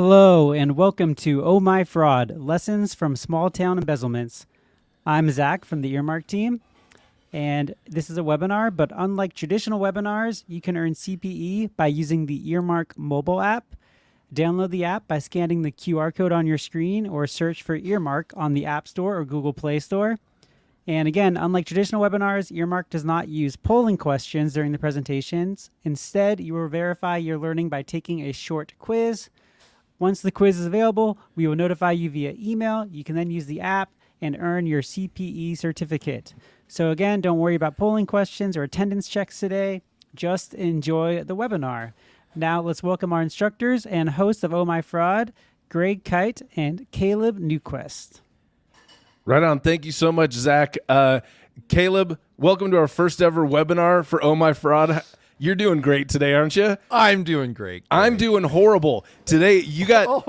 Hello, and welcome to Oh My Fraud, Lessons from Small Town Embezzlements. I'm Zach from the Earmark team, and this is a webinar, but unlike traditional webinars, you can earn CPE by using the Earmark mobile app. Download the app by scanning the QR code on your screen or search for Earmark on the App Store or Google Play Store. And again, unlike traditional webinars, Earmark does not use polling questions during the presentations. Instead, you will verify your learning by taking a short quiz. Once the quiz is available, we will notify you via email. You can then use the app and earn your CPE certificate. So again, don't worry about polling questions or attendance checks today. Just enjoy the webinar. Now let's welcome our instructors and hosts of Oh My Fraud, Greg Kite and Caleb Newquist. Right on. Thank you so much, Zach. Caleb, welcome to our first ever webinar for Oh My Fraud. You're doing great today, aren't you? I'm doing great. I'm doing horrible. Today, you got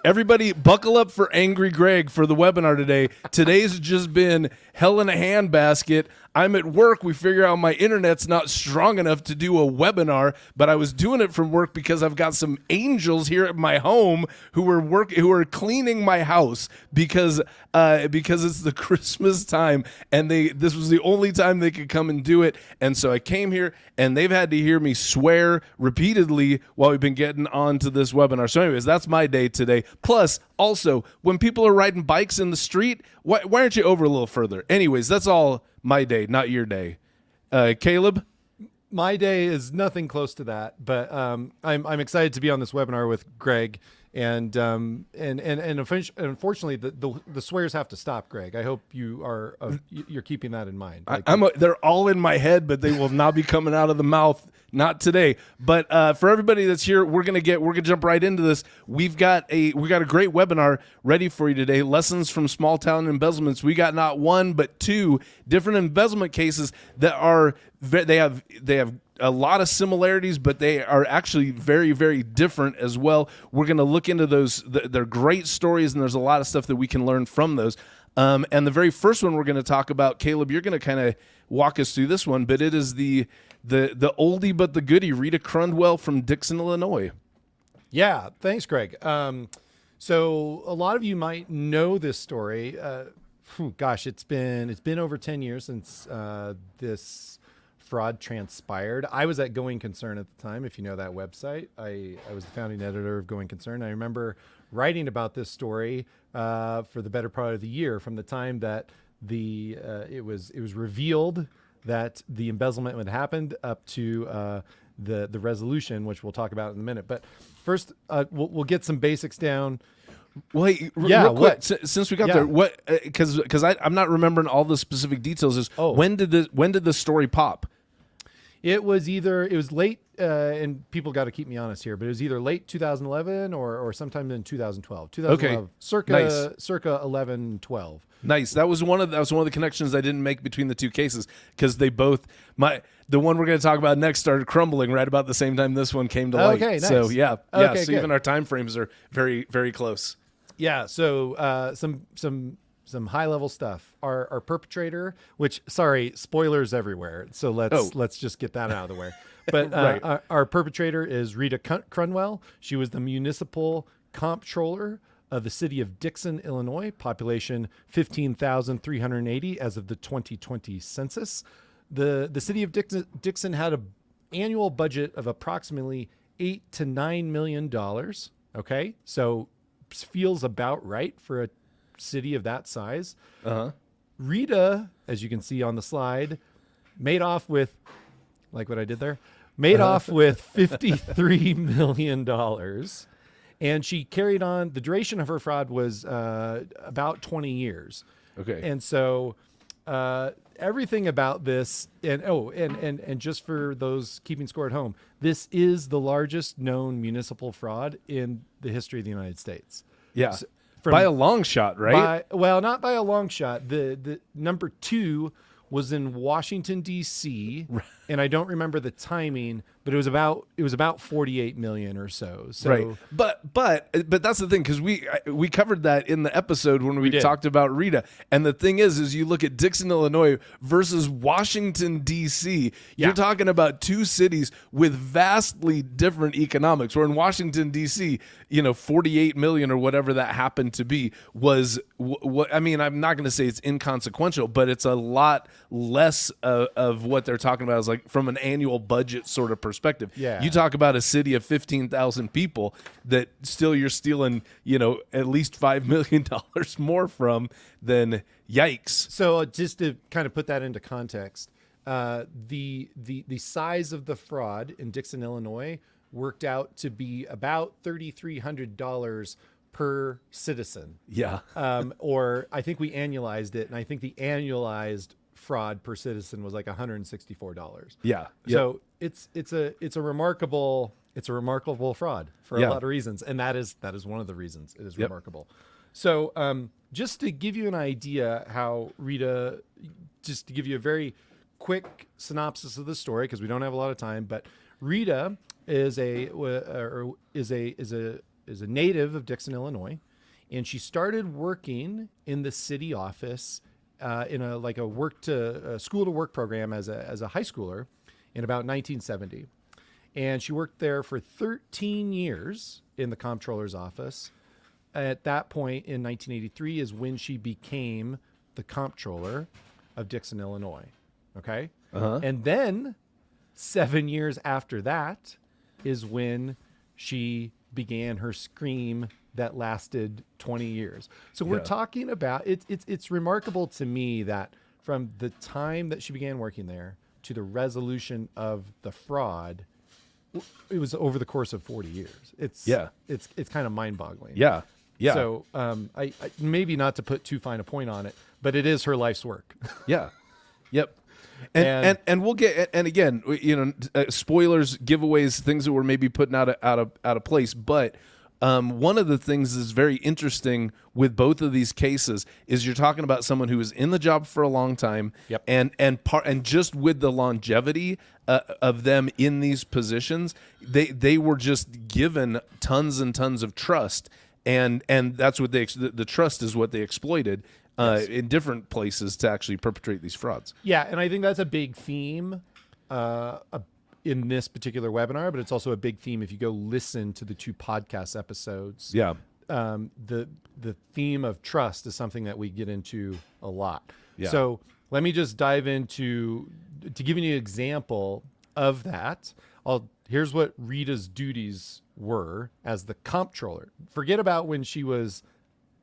everybody buckle up for Angry Greg for the webinar today. Today's just been hell in a handbasket. I'm at work. We figure out my internet's not strong enough to do a webinar, but I was doing it from work because I've got some angels here at my home who are cleaning my house because it's the Christmas time, and this was the only time they could come and do it. And so I came here, and they've had to hear me swear repeatedly while we've been getting onto this webinar. So anyways, that's my day today. Plus, also, when people are riding bikes in the street, why aren't you over a little further? Anyways, that's all my day, not your day. Caleb? My day is nothing close to that, but I'm excited to be on this webinar with Greg, and unfortunately the swears have to stop, Greg. I hope you're keeping that in mind. They're all in my head, but they will not be coming out of the mouth. Not today, but for everybody that's here, we're gonna jump right into this. We got a great webinar ready for you today. Lessons from small town embezzlements. We got not one but two different embezzlement cases that they have a lot of similarities, but they are actually very, very different as well. We're gonna look into those. They're great stories, and there's a lot of stuff that we can learn from those. And the very first one we're going to talk about, Caleb, you're going to kind of walk us through this one, but it is the oldie but the goodie, Rita Crundwell from Dixon, Illinois. Yeah, thanks, Greg. So a lot of you might know this story. Gosh, it's been over 10 years since this fraud transpired. I was at Going Concern at the time, if you know that website. I was the founding editor of Going Concern. I remember writing about this story for the better part of the year, from the time that it was revealed that the embezzlement had happened up to the resolution, which we'll talk about in a minute. But first, we'll get some basics down. Wait, real quick, since we got there, what? Because I'm not remembering all the specific details. When did the story pop? It was late, and people got to keep me honest here, but it was either late 2011 or sometime in 2012. 2012, okay. circa 11, 12. Nice. That was one of the connections I didn't make between the two cases, because they both the one we're going to talk about next started crumbling right about the same time this one came to light. Okay, nice. So yeah. Okay, so good. even our time frames are very, very close. Yeah. So some high level stuff. Our perpetrator, which, sorry, spoilers everywhere. So let's just get that out of the way. But right. our perpetrator is Rita Crundwell. She was the municipal comptroller of the city of Dixon, Illinois, population 15,380 as of the 2020 census. The city of Dixon had an annual budget of approximately $8 to $9 million. Okay, so feels about right for a city of that size. Rita, as you can see on the slide, made off with, like what I did there, off with $53 million. And she carried on. The duration of her fraud was about 20 years. Okay. And so everything about this, and just for those keeping score at home, this is the largest known municipal fraud in the history of the United States. Yeah. By a long shot, right? Not by a long shot. The number two was in Washington D.C. and I don't remember the timing, but it was about 48 million or so. So right, but that's the thing, because we covered that in the episode when we talked about Rita. And the thing is you look at Dixon, Illinois versus Washington D.C. You're talking about two cities with vastly different economics. Where in Washington D.C., 48 million or whatever that happened to be was what I mean. I'm not going to say it's inconsequential, but it's a lot less of what they're talking about is like from an annual budget sort of perspective. Yeah. You talk about a city of 15,000 people that still you're stealing, at least $5 million more from, then yikes. So just to kind of put that into context, the size of the fraud in Dixon, Illinois worked out to be about $3,300 per citizen. Yeah. Or I think we annualized it, and I think the annualized fraud per citizen was like $164. Yeah. So it's a remarkable fraud for a lot of reasons, and that is one of the reasons it is remarkable. So just to give you an idea how Rita, just to give you a very quick synopsis of the story, because we don't have a lot of time, but Rita is a native of Dixon, Illinois, and she started working in the city office in a school to work program as a high schooler in about 1970. And she worked there for 13 years in the comptroller's office. At that point in 1983 is when she became the comptroller of Dixon, Illinois. Okay. And then 7 years after that is when she began her scream that lasted 20 years. So we're talking about it's remarkable to me that from the time that she began working there to the resolution of the fraud, it was over the course of 40 years. It's kind of mind-boggling. Yeah. So I maybe not to put too fine a point on it, but it is her life's work. Yeah. Yep. And we'll get, and again, spoilers, giveaways, things that we're maybe putting out of place. But one of the things that's very interesting with both of these cases is you're talking about someone who was in the job for a long time, and just with the longevity of them in these positions, they were just given tons and tons of trust, and that's what the trust is what they exploited. In different places to actually perpetrate these frauds. Yeah, and I think that's a big theme in this particular webinar, but it's also a big theme if you go listen to the 2 podcast episodes. Yeah. The theme of trust is something that we get into a lot. Yeah. So let me just dive into, to give you an example of that, here's what Rita's duties were as the comptroller. Forget about when she was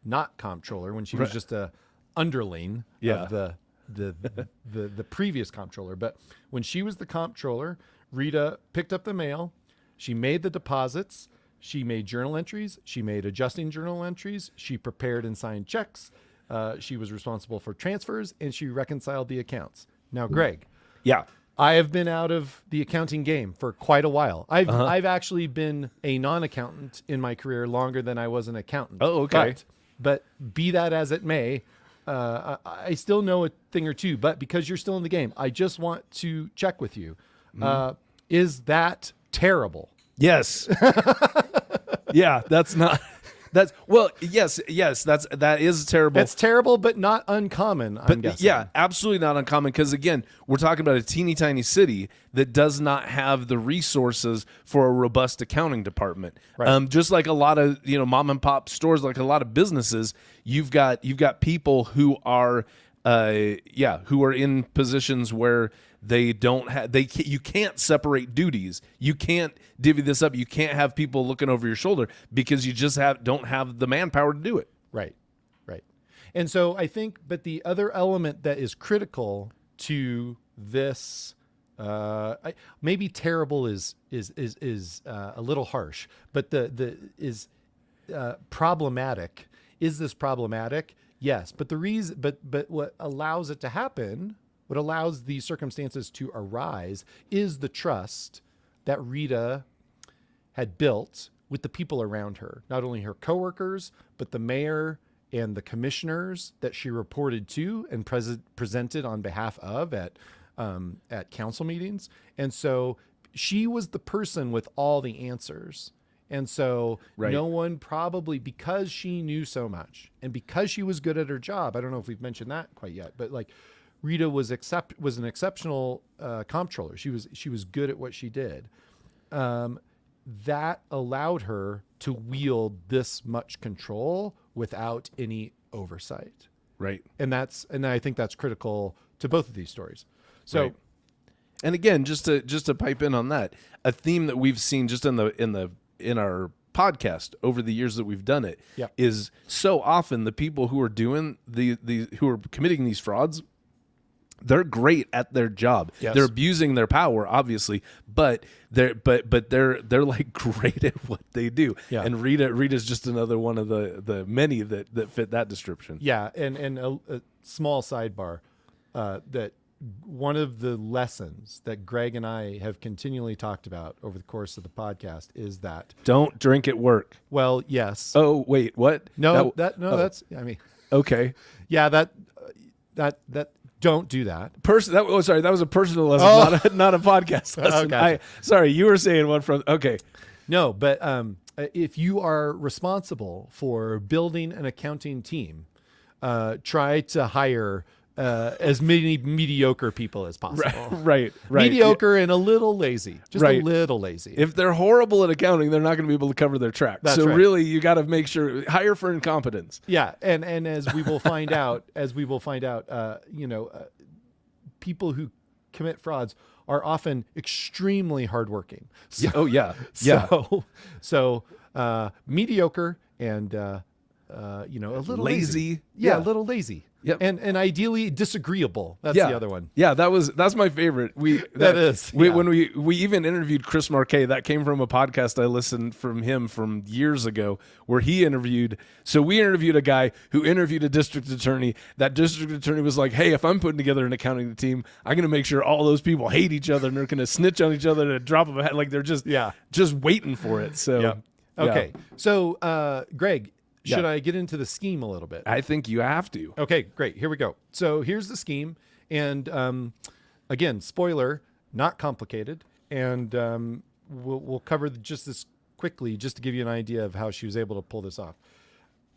not comptroller, when she was just a underling of the previous comptroller. But when she was the comptroller, Rita picked up the mail, she made the deposits, she made journal entries, she made adjusting journal entries, she prepared and signed checks, she was responsible for transfers, and she reconciled the accounts. Now, Greg, I have been out of the accounting game for quite a while. I've actually been a non-accountant in my career longer than I was an accountant. Oh, okay. But be that as it may, I still know a thing or two. But because you're still in the game, I just want to check with you. Is that terrible? Yes. Yeah, that's not. That's yes, that is terrible. It's terrible, but not uncommon. I'm guessing. Yeah, absolutely not uncommon. Because again, we're talking about a teeny tiny city that does not have the resources for a robust accounting department. Right. Just like a lot of mom and pop stores, like a lot of businesses, you've got people who are who are in positions where they don't have, you can't separate duties. You can't divvy this up. You can't have people looking over your shoulder because you just don't have the manpower to do it. Right. And so I think, but the other element that is critical to this, maybe terrible is a little harsh, but problematic. Is this problematic? Yes, but the reason, but what allows it to happen, what allows these circumstances to arise, is the trust that Rita had built with the people around her, not only her coworkers, but the mayor and the commissioners that she reported to and presented on behalf of at council meetings. And so she was the person with all the answers. And so no one probably, because she knew so much and because she was good at her job, I don't know if we've mentioned that quite yet, but like Rita was an exceptional comptroller. She was good at what she did. That allowed her to wield this much control without any oversight. Right. And I think that's critical to both of these stories. So, right. And again, just to pipe in on that, a theme that we've seen just in our podcast over the years that we've done it is so often the people who are doing who are committing these frauds, they're great at their job. Yes. They're abusing their power, obviously, but they're like great at what they do. Yeah. And Rita's just another one of the many that fit that description. Yeah, and a small sidebar, that one of the lessons that Greg and I have continually talked about over the course of the podcast is that don't drink at work. Well, yes. Oh, wait, what? That's, I mean, okay. Yeah, that don't do that. That was a personal lesson, not a podcast lesson. Gotcha. Sorry, you were saying one from, okay. No, but if you are responsible for building an accounting team, try to hire as many mediocre people as possible. Right. Mediocre and a little lazy. Just a little lazy. If they're horrible at accounting, they're not going to be able to cover their tracks. That's so right. really, you got to make sure, hire for incompetence. Yeah, and as we will find out, people who commit frauds are often extremely hardworking. So, Oh yeah. So mediocre and a little lazy. Yeah, a little lazy. Yep. And ideally disagreeable. That's the other one. Yeah, that's my favorite. When we even interviewed Chris Marquet, that came from a podcast I listened from him from years ago, where he interviewed. So we interviewed a guy who interviewed a district attorney. That district attorney was like, "Hey, if I'm putting together an accounting team, I'm going to make sure all those people hate each other and they're going to snitch on each other at a drop of a hat. Like they're just waiting for it." So okay. So Greg, should I get into the scheme a little bit? I think you have to. Okay, great. Here we go. So here's the scheme. And again, spoiler, not complicated. And we'll cover just this quickly just to give you an idea of how she was able to pull this off.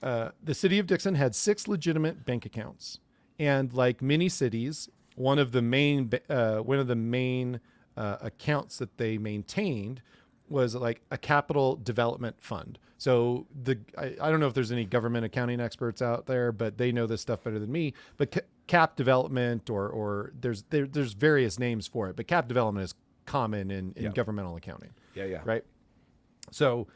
The city of Dixon had 6 legitimate bank accounts. And like many cities, one of the main accounts that they maintained was like a capital development fund. So I don't know if there's any government accounting experts out there, but they know this stuff better than me. But cap development or there's various names for it, but cap development is common in governmental accounting. Yeah. Right. So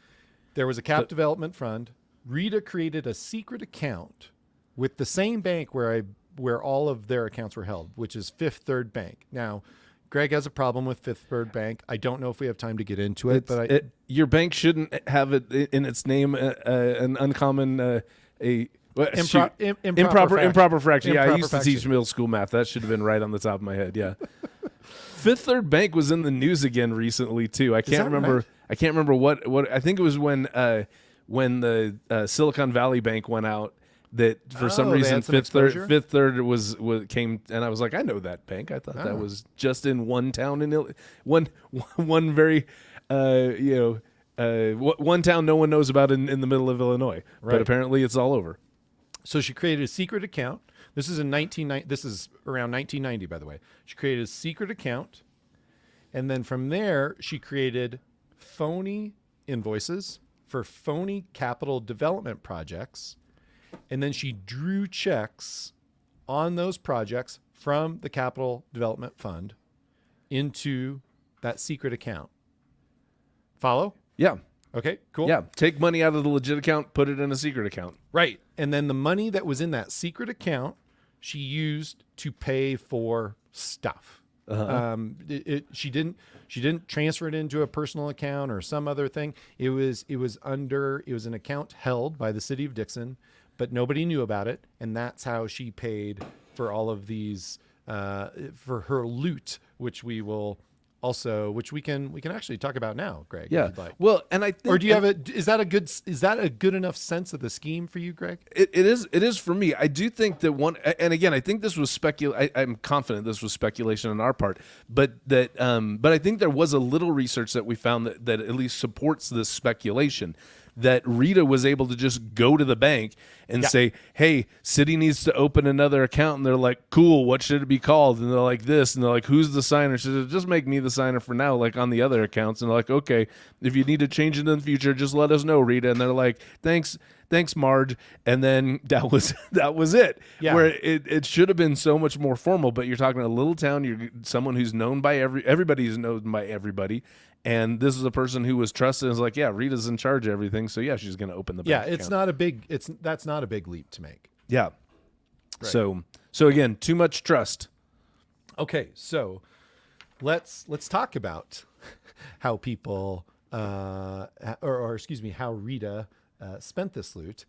there was a cap development fund. Rita created a secret account with the same bank where all of their accounts were held, which is Fifth Third Bank. Now, Greg has a problem with Fifth Third Bank. I don't know if we have time to get into it, your bank shouldn't have it in its name an uncommon improper fraction. Yeah, I used to teach middle school math. That should have been right on the top of my head. Yeah. Fifth Third Bank was in the news again recently too. I can't remember. Right? I can't remember what. I think it was when the Silicon Valley Bank went out. That for some reason Fifth Third was came, and I was like, I know that bank. I thought that was just in one town in one very one town no one knows about in the middle of Illinois, but apparently it's all over. So she created a secret account. This is around 1990, by the way. She created a secret account, and then from there she created phony invoices for phony capital development projects. And then she drew checks on those projects from the Capital Development Fund into that secret account. Follow? Yeah. Okay, cool. Yeah. Take money out of the legit account, put it in a secret account. Right. And then the money that was in that secret account, she used to pay for stuff. She didn't transfer it into a personal account or some other thing. It was an account held by the city of Dixon, but nobody knew about it, and that's how she paid for all of these for her loot, which we will also, which we can actually talk about now, Greg. Yeah. If you'd like. Well, and I think, Or do you have is that a good enough sense of the scheme for you, Greg? It is for me. I do think that and again, I think this was I'm confident this was speculation on our part, but I think there was a little research that we found that at least supports this speculation, that Rita was able to just go to the bank and say, hey, city needs to open another account. And they're like, cool, what should it be called? And they're like, this. And they're like, who's the signer? She said, just make me the signer for now, like on the other accounts. And they're like, okay, if you need to change it in the future, just let us know, Rita. And they're like, thanks, Marge. And then that was it. Yeah. Where it should have been so much more formal, but you're talking a little town, you're someone who's known by everybody's known by everybody. And this is a person who was trusted and was like, yeah, Rita's in charge of everything. So yeah, she's going to open the bank account. That's not a big leap to make. Yeah. Right. So again, too much trust. Okay. So let's talk about how people, or excuse me, how Rita spent this loot.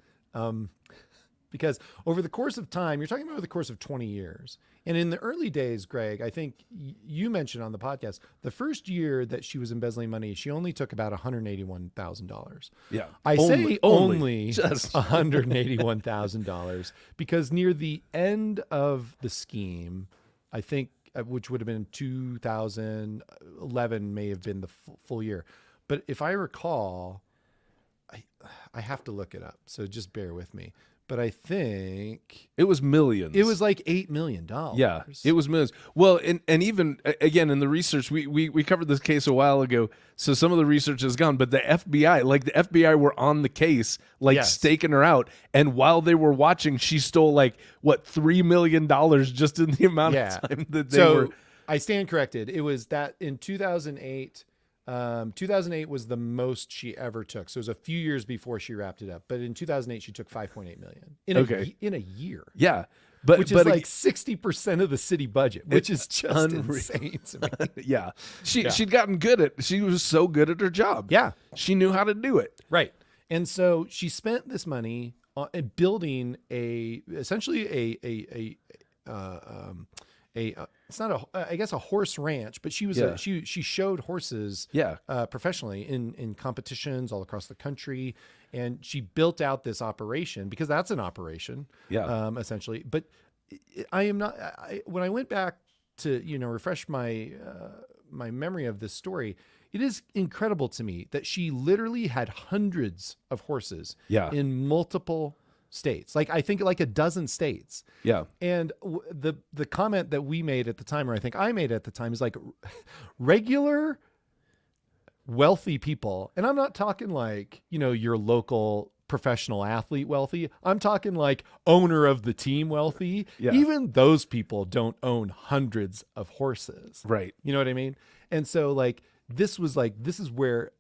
Because over the course of time, you're talking about over the course of 20 years. And in the early days, Greg, I think you mentioned on the podcast, the first year that she was embezzling money, she only took about $181,000. Yeah. I say only just $181,000 because near the end of the scheme, I think, which would have been 2011 may have been the full year. But if I recall, I have to look it up, so just bear with me. But I think it was millions. It was like $8 million. Yeah, it was millions. Well, and even again in the research, we covered this case a while ago. So some of the research is gone, but the FBI were on the case, staking her out. And while they were watching, she stole $3 million just in the amount of time that they were. I stand corrected. It was that in 2008. 2008 was the most she ever took. So it was a few years before she wrapped it up. But in 2008, she took $5.8 million in a year. Yeah. Which is 60% of the city budget, which is just insane to me. Yeah. She'd gotten she was so good at her job. Yeah. She knew how to do it. Right. And so she spent this money on building essentially it's not I guess a horse ranch, but she was she showed horses professionally in competitions all across the country, and she built out this operation because that's an operation, essentially. But I am not. When I went back to refresh my my memory of this story, it is incredible to me that she literally had hundreds of horses in multiple states, I think a dozen states. Yeah. And the comment that we made at the time, or I think I made at the time, is regular wealthy people. And I'm not talking your local professional athlete wealthy. I'm talking owner of the team wealthy. Yeah. Even those people don't own hundreds of horses. Right. You know what I mean? And so this is where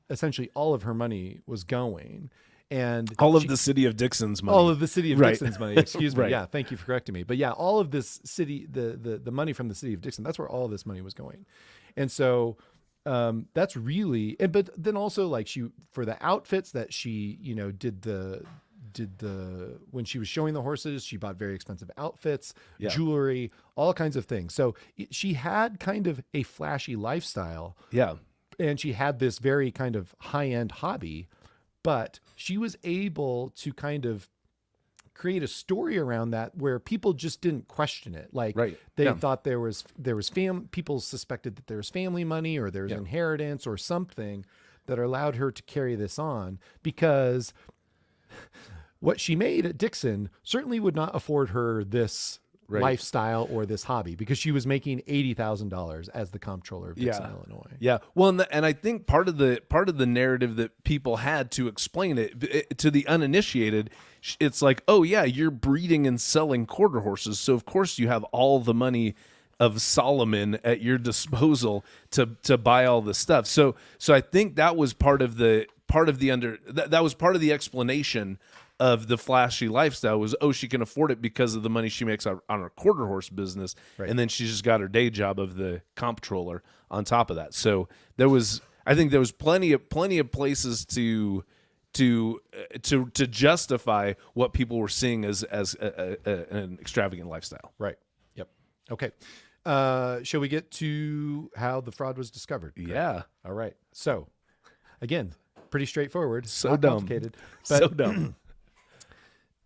essentially all of her money was going. And all of the city of Dixon's money. All of the city of Dixon's money. Excuse me. Right. Yeah. Thank you for correcting me. But yeah, all of this city, the money from the city of Dixon, that's where all of this money was going. And so that's really, but then also she, for the outfits that she, did when she was showing the horses, she bought very expensive outfits, jewelry, all kinds of things. So she had kind of a flashy lifestyle. Yeah. And she had this very kind of high-end hobby. But she was able to kind of create a story around that where people just didn't question it. They thought there was people suspected that there was family money or there was inheritance or something that allowed her to carry this on, because what she made at Dixon certainly would not afford her this lifestyle or this hobby, because she was making $80,000 as the comptroller of Dixon, Illinois. Yeah. Well, and I think part of the narrative that people had to explain it to the uninitiated, it's oh yeah, you're breeding and selling quarter horses, so of course you have all the money of Solomon at your disposal to buy all this stuff. So I think that was part of the explanation of the flashy lifestyle was, she can afford it because of the money she makes on her quarter horse business. Right. And then she's just got her day job of the comptroller on top of that. So I think there was plenty of places to justify what people were seeing as an extravagant lifestyle. Right. Yep. Okay. Shall we get to how the fraud was discovered? Yeah. All right. So, again, pretty straightforward. So not dumb. complicated. So dumb.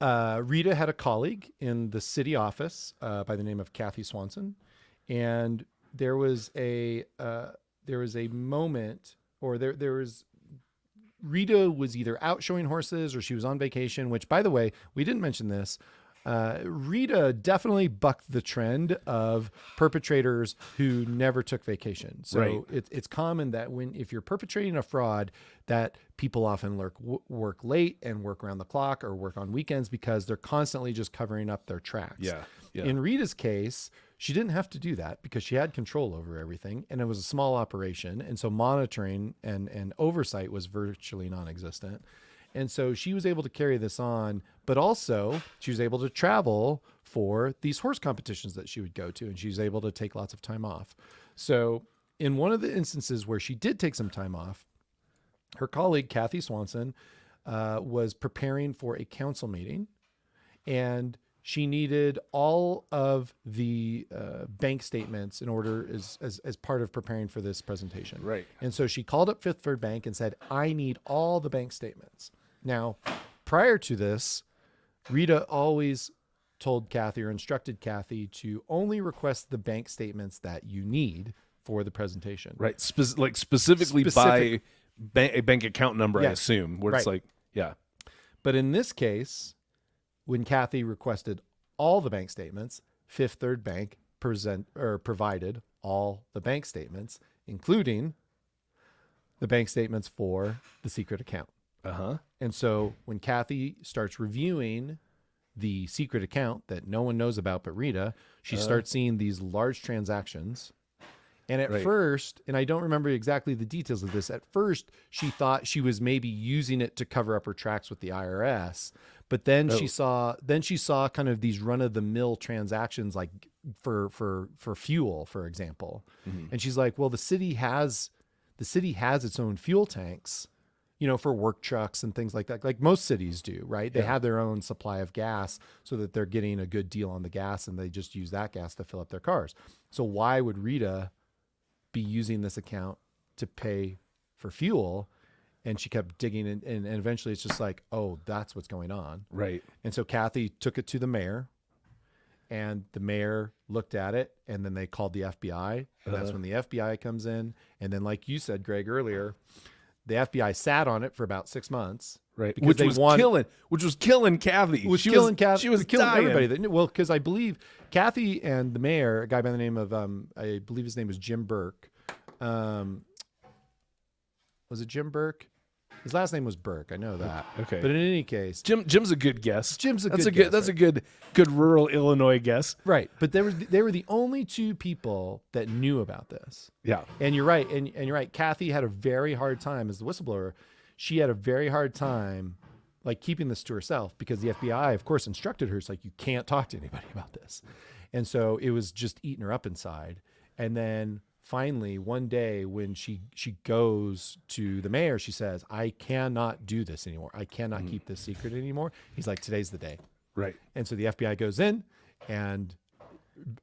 Rita had a colleague in the city office by the name of Kathy Swanson, and there was a moment, or there was. Rita was either out showing horses or she was on vacation, which, by the way, we didn't mention this. Rita definitely bucked the trend of perpetrators who never took vacation. So Right. it's common that if you're perpetrating a fraud, that people often work late and work around the clock or work on weekends because they're constantly just covering up their tracks. Yeah. Yeah. In Rita's case, she didn't have to do that because she had control over everything, and it was a small operation. And so monitoring and oversight was virtually non-existent. And so she was able to carry this on, but also she was able to travel for these horse competitions that she would go to, and she was able to take lots of time off. So in one of the instances where she did take some time off, her colleague, Kathy Swanson, was preparing for a council meeting, and she needed all of the bank statements in order as part of preparing for this presentation. Right. And so she called up Fifth Third Bank and said, I need all the bank statements. Now, prior to this, Rita always told Kathy or instructed Kathy to only request the bank statements that you need for the presentation. Right. Specifically by a bank account number, I Yes. assume, where it's like, yeah. But in this case, when Kathy requested all the bank statements, Fifth Third Bank provided all the bank statements, including the bank statements for the secret account. Uh-huh. And so when Kathy starts reviewing the secret account that no one knows about but Rita, she starts seeing these large transactions. And at first, and I don't remember exactly the details of this, at first she thought she was maybe using it to cover up her tracks with the IRS. But then she saw kind of these run-of-the-mill transactions, like for fuel, for example. Mm-hmm. And she's like, well, the city has its own fuel tanks, for work trucks and things like that, like most cities do, right? They have their own supply of gas so that they're getting a good deal on the gas, and they just use that gas to fill up their cars. So why would Rita be using this account to pay for fuel? And she kept digging in, and eventually it's just like, oh, that's what's going on. Right. And so Kathy took it to the mayor, and the mayor looked at it, and then they called the FBI, and that's when the FBI comes in. And then, like you said, Greg, earlier, the FBI sat on it for about 6 months. Right. Because Which was killing Kathy. She was killing dying. everybody. Well, because I believe Kathy and the mayor, a guy by the name of, I believe his name was Jim Burke. Was it Jim Burke? His last name was Burke. I know that. Okay. But in any case, Jim's a good guess. That's a good rural Illinois guess. Right. But they were the only two people that knew about this. Yeah. And you're right. And you're right. Kathy had a very hard time as the whistleblower. She had a very hard time like keeping this to herself because the FBI, of course, instructed her. It's like, you can't talk to anybody about this. And so it was just eating her up inside. And then finally, one day when she goes to the mayor, she says, I cannot do this anymore. I cannot keep this secret anymore. He's like, today's the day. Right. And so the FBI goes in, and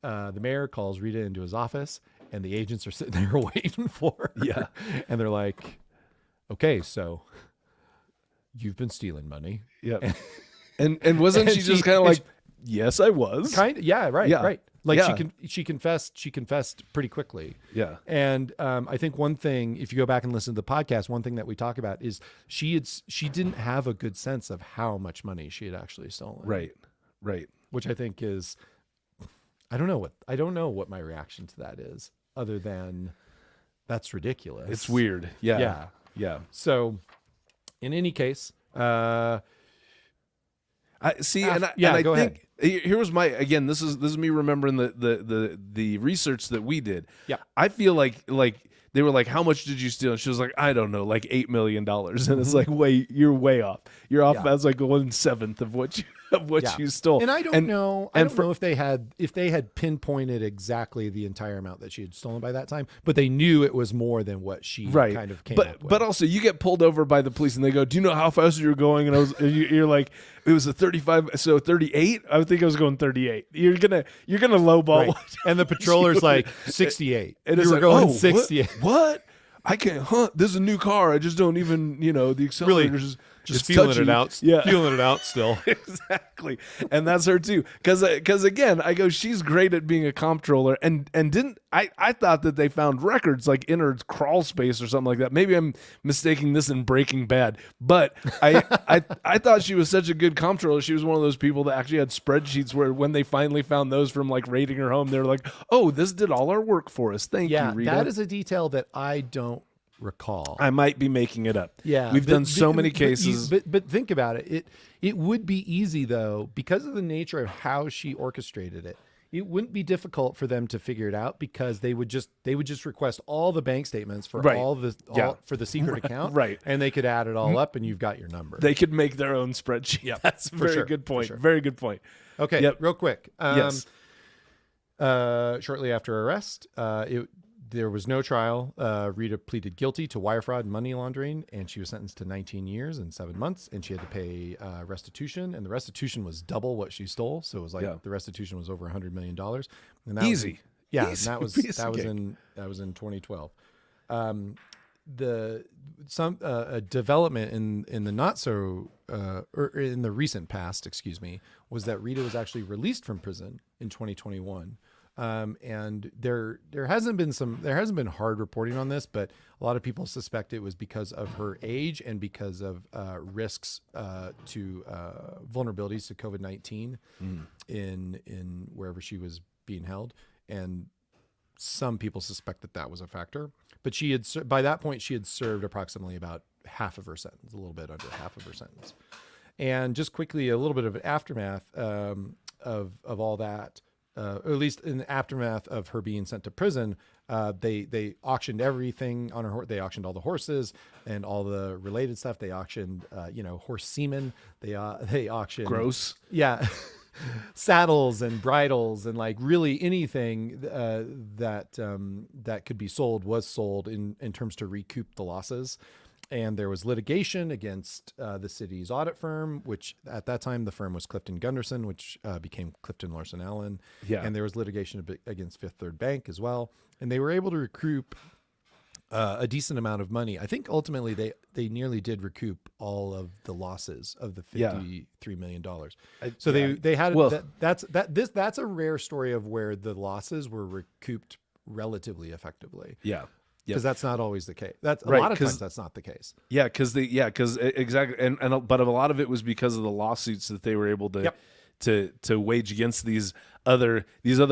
the mayor calls Rita into his office, and the agents are sitting there waiting for her. Yeah. And they're like, okay, so you've been stealing money. Yeah. And wasn't she just kind of like, yes, I was. Kind of, yeah, right, Yeah. right. Like Yeah. she confessed pretty quickly. Yeah. And I think one thing, if you go back and listen to the podcast, one thing that we talk about is she didn't have a good sense of how much money she had actually stolen. Right. Right. Which I think is, I don't know what my reaction to that is, other than that's ridiculous. It's weird. Yeah. Yeah. Yeah. So in any case, I see, and I go ahead. think here was my, again, this is me remembering the research that we did. Yeah. I feel like they were like, how much did you steal? And she was like, I don't know, like $8 million. And it's like, you're way off. You're off. That's like 1/7 of what you stole. And I don't know. I don't know if they had pinpointed exactly the entire amount that she had stolen by that time, but they knew it was more than what she kind of came up with. But also, you get pulled over by the police, and they go, "Do you know how fast you were going?" And you're like, "It was a 35, so 38." I would think I was going 38. You're gonna lowball. Right. And the patroller's like 68. And you were like, going 68. What? I can't hunt. This is a new car. I just don't even, the accelerators. Just feeling it out. Feeling it out still. Exactly. And that's her too. Because again, I go, she's great at being a comptroller, and I thought that they found records like in her crawl space or something like that. Maybe I'm mistaking this in Breaking Bad, but I thought she was such a good comptroller. She was one of those people that actually had spreadsheets where when they finally found those from like raiding her home, they were like, oh, this did all our work for us. Thank you, Rita. That is a detail that I don't recall. I might be making it up. Yeah, we've done so many cases. But think about it. It would be easy though, because of the nature of how she orchestrated it. It wouldn't be difficult for them to figure it out, because they would just request all the bank statements for for the secret account, right? And they could add it all up, and you've got your number. They could make their own spreadsheet. Yeah, that's a very good point. Sure. Very good point. Okay, real quick. Yes. Shortly after arrest, there was no trial. Rita pleaded guilty to wire fraud and money laundering, and she was sentenced to 19 years and 7 months, and she had to pay restitution, and the restitution was double what she stole. So it was like the restitution was over $100 million. And that Easy. And that was in 2012. A development in the not so or in the recent past, was that Rita was actually released from prison in 2021. And there hasn't been hard reporting on this, but a lot of people suspect it was because of her age and because of risks to vulnerabilities to COVID-19 in wherever she was being held, and some people suspect that was a factor. But by that point she had served approximately about half of her sentence, a little bit under half of her sentence. And just quickly, a little bit of an aftermath of all that. Or at least in the aftermath of her being sent to prison, they auctioned everything on her. They auctioned all the horses and all the related stuff. They auctioned, horse semen. They auctioned gross. Yeah, saddles and bridles and like really anything that could be sold was sold in terms to recoup the losses. And there was litigation against the city's audit firm, which at that time the firm was Clifton Gunderson, which became Clifton Larson Allen. Yeah. And there was litigation against Fifth Third Bank as well. And they were able to recoup a decent amount of money. I think ultimately they nearly did recoup all of the losses of the $53 million. So they had that's a rare story of where the losses were recouped relatively effectively. Yeah. Because that's not always the case. That's a lot of times that's not the case. Yeah, because exactly, but a lot of it was because of the lawsuits that they were able to wage against these other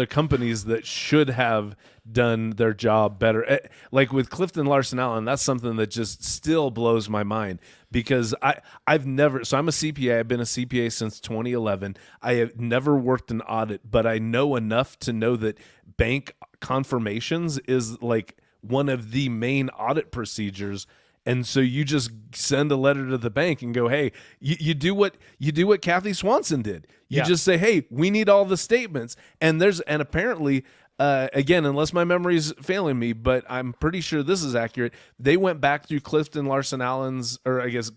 companies that should have done their job better. Like with Clifton Larson Allen, that's something that just still blows my mind, because I've never. So I'm a CPA. I've been a CPA since 2011. I have never worked an audit, but I know enough to know that bank confirmations is like one of the main audit procedures. And so you just send a letter to the bank and go, hey, you do what Kathy Swanson did. You just say, hey, we need all the statements. And apparently, again, unless my memory's failing me, but I'm pretty sure this is accurate, they went back through Clifton Larson Allen's, or I guess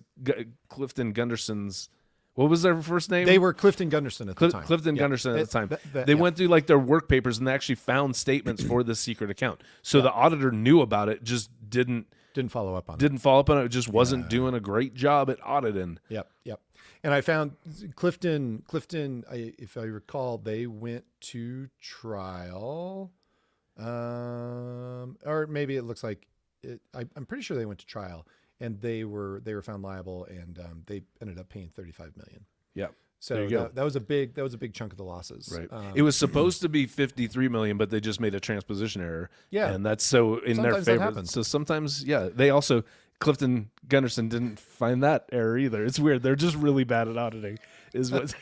Clifton Gunderson's. What was their first name? They were Clifton Gunderson at the time. Clifton Gunderson at the time. They went through like their work papers and they actually found statements for this secret account. So the auditor knew about it, just didn't follow up on it. Didn't follow up on it. Just wasn't doing a great job at auditing. Yep. And I found Clifton. If I recall, they went to trial, or maybe it looks like it. I'm pretty sure they went to trial. And they were found liable, and they ended up paying $35 million. Yeah. So that was a big chunk of the losses. Right. It was supposed to be $53 million, but they just made a transposition error. Yeah. And that's so in sometimes their favor. So sometimes, they also Clifton Gunderson didn't find that error either. It's weird. They're just really bad at auditing, is what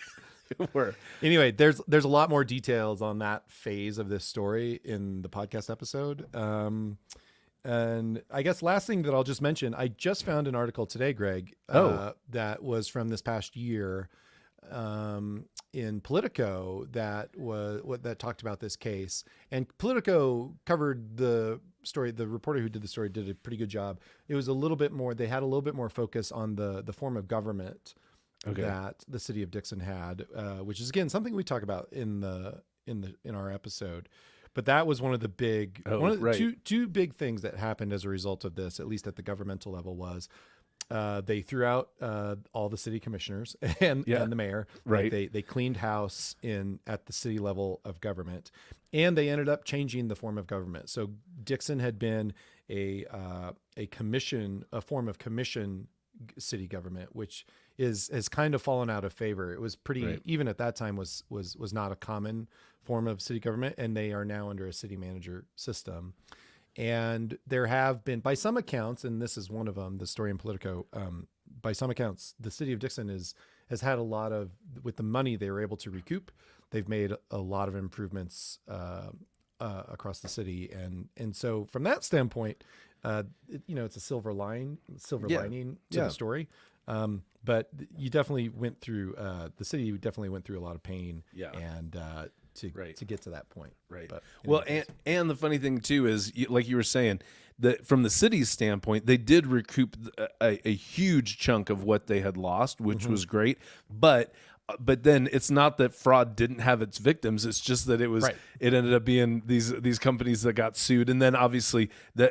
they were. Anyway, there's a lot more details on that phase of this story in the podcast episode. And I guess last thing that I'll just mention, I just found an article today, Greg, that was from this past year in Politico that talked about this case. And Politico covered the story. The reporter who did the story did a pretty good job. It was a little bit more, they had a little bit more focus on the form of government that the city of Dixon had, which is again something we talk about in our episode. But that was one of the big, two big things that happened as a result of this, at least at the governmental level, was they threw out all the city commissioners and the mayor. Right. They cleaned house at the city level of government, and they ended up changing the form of government. So Dixon had been a form of commission city government, which has kind of fallen out of favor. It was pretty, even at that time, was not a common form of city government, and they are now under a city manager system. And there have been, by some accounts, and this is one of them, the story in Politico, by some accounts, the city of Dixon has had a lot of, with the money they were able to recoup, they've made a lot of improvements across the city. And so from that standpoint, it's a silver lining to the story. But you definitely went through, the city definitely went through a lot of pain and to get to that point. Right. But well, and the funny thing too is, like you were saying, that from the city's standpoint, they did recoup a huge chunk of what they had lost, which was great. But then it's not that fraud didn't have its victims. It's just that it ended up being these companies that got sued. And then obviously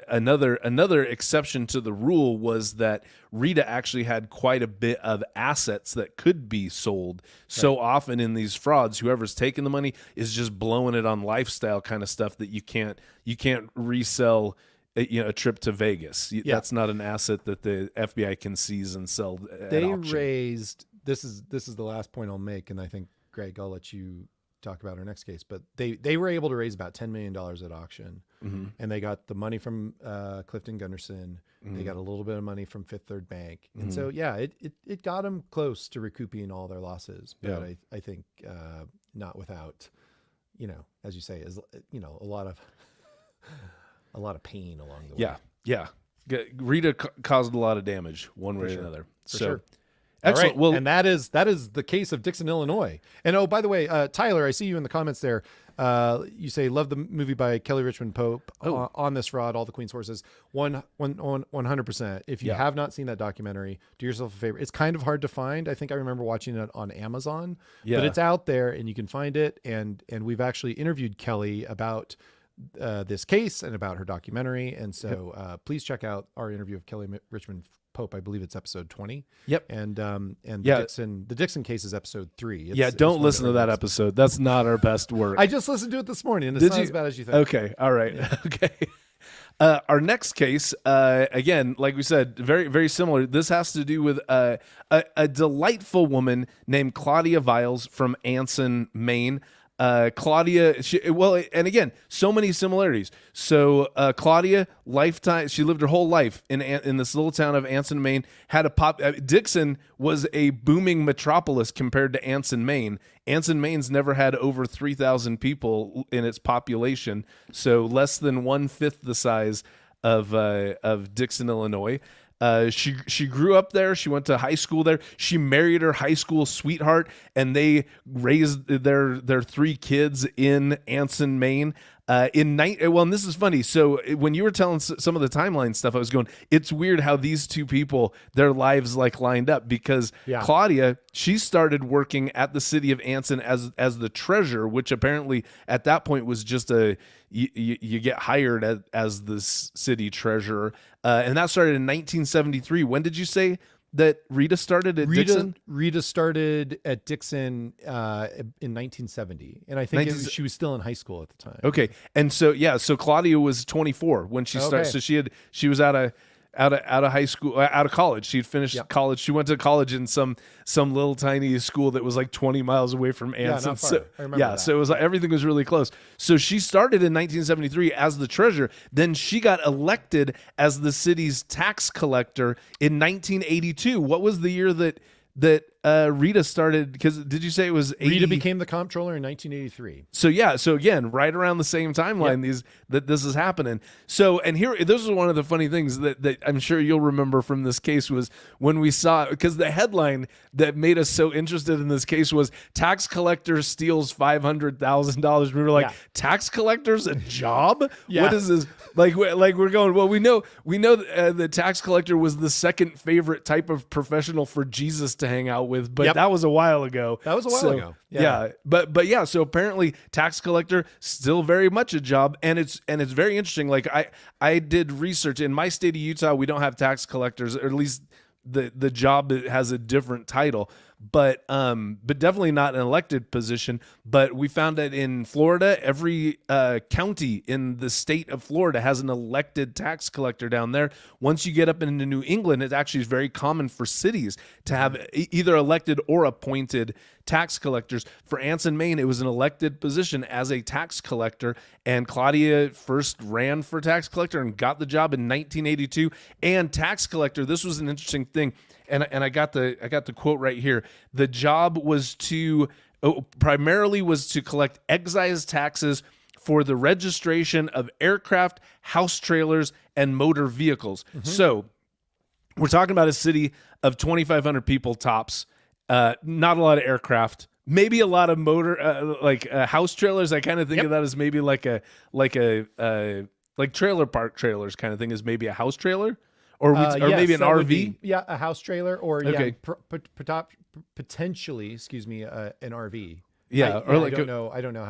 another exception to the rule was that Rita actually had quite a bit of assets that could be sold. So often in these frauds, whoever's taking the money is just blowing it on lifestyle kind of stuff that you can't resell. A trip to Vegas. That's not an asset that the FBI can seize and sell at auction. Raised. This is the last point I'll make, and I think, Greg, I'll let you talk about our next case. But they were able to raise about $10 million at auction, and they got the money from Clifton Gunderson. They got a little bit of money from Fifth Third Bank, and so it got them close to recouping all their losses. But I think not without, as you say, a lot of pain along the way. Yeah. Rita caused a lot of damage one way or another. For sure. Excellent. Right. Well, and that is the case of Dixon, Illinois. And by the way, Tyler, I see you in the comments there. You say love the movie by Kelly Richmond Pope on this fraud, All the Queen's Horses. 100%. If you have not seen that documentary, do yourself a favor. It's kind of hard to find. I think I remember watching it on Amazon, but it's out there and you can find it. And we've actually interviewed Kelly about this case and about her documentary. And so please check out our interview of Kelly Richmond Pope. I believe it's episode 20. Yep. And the Dixon case is episode 3. Don't listen to that episode. That's not our best work. I just listened to it this morning, and it's not as bad as you think. Okay. All right. Yeah. Okay. Our next case, again, like we said, very, very similar. This has to do with a delightful woman named Claudia Viles from Anson, Maine. Claudia, and again, so many similarities. So Claudia, lifetime, she lived her whole life in this little town of Anson, Maine. Had Dixon was a booming metropolis compared to Anson, Maine. Anson, Maine's never had over 3,000 people in its population, so less than 1/5 the size of Dixon, Illinois. She grew up there. She went to high school there. She married her high school sweetheart, and they raised their 3 kids in Anson, Maine. And this is funny. So when you were telling some of the timeline stuff, I was going, it's weird how these two people, their lives lined up, because Claudia, she started working at the city of Anson as the treasurer, which apparently at that point was just you get hired as the city treasurer. And that started in 1973. When did you say that Rita started at Dixon? Rita started at Dixon in 1970, and I think she was still in high school at the time. Okay, and so Claudia was 24 when she started. So she was out of high school, out of college. She'd finished college. She went to college in some little tiny school that was 20 miles away from Anson. Not far. I remember that. So it was everything was really close. So she started in 1973 as the treasurer. Then she got elected as the city's tax collector in 1982. What was the year that Rita started? Because did you say it was 80? Rita became the comptroller in 1983. So yeah, so again, right around the same timeline, this is happening. So, and here, this is one of the funny things that I'm sure you'll remember from this case was when we saw, because the headline that made us so interested in this case was "Tax Collector Steals $500,000." We were like, tax collector's a job? What is this? Like we're going, well, we know the tax collector was the second favorite type of professional for Jesus to hang out with, but that was a while ago. That was a while ago. Yeah. But yeah, so apparently tax collector still very much a job, and it's very interesting. Like I did research in my state of Utah, we don't have tax collectors, or at least the job has a different title, but definitely not an elected position. But we found that in Florida, every county in the state of Florida has an elected tax collector down there. Once you get up into New England, it actually is very common for cities to have either elected or appointed tax collectors. For Anson, Maine, it was an elected position as a tax collector, and Claudia first ran for tax collector and got the job in 1982. And tax collector, this was an interesting thing, and I got the quote right here. The job was primarily to collect excise taxes for the registration of aircraft, house trailers, and motor vehicles. So we're talking about a city of 2,500 people tops. Not a lot of aircraft, maybe a lot of motor, house trailers. I kind of think of that as maybe like trailer park trailers kind of thing, is maybe a house trailer, or maybe an RV. A house trailer, or potentially, an RV. Yeah, I don't know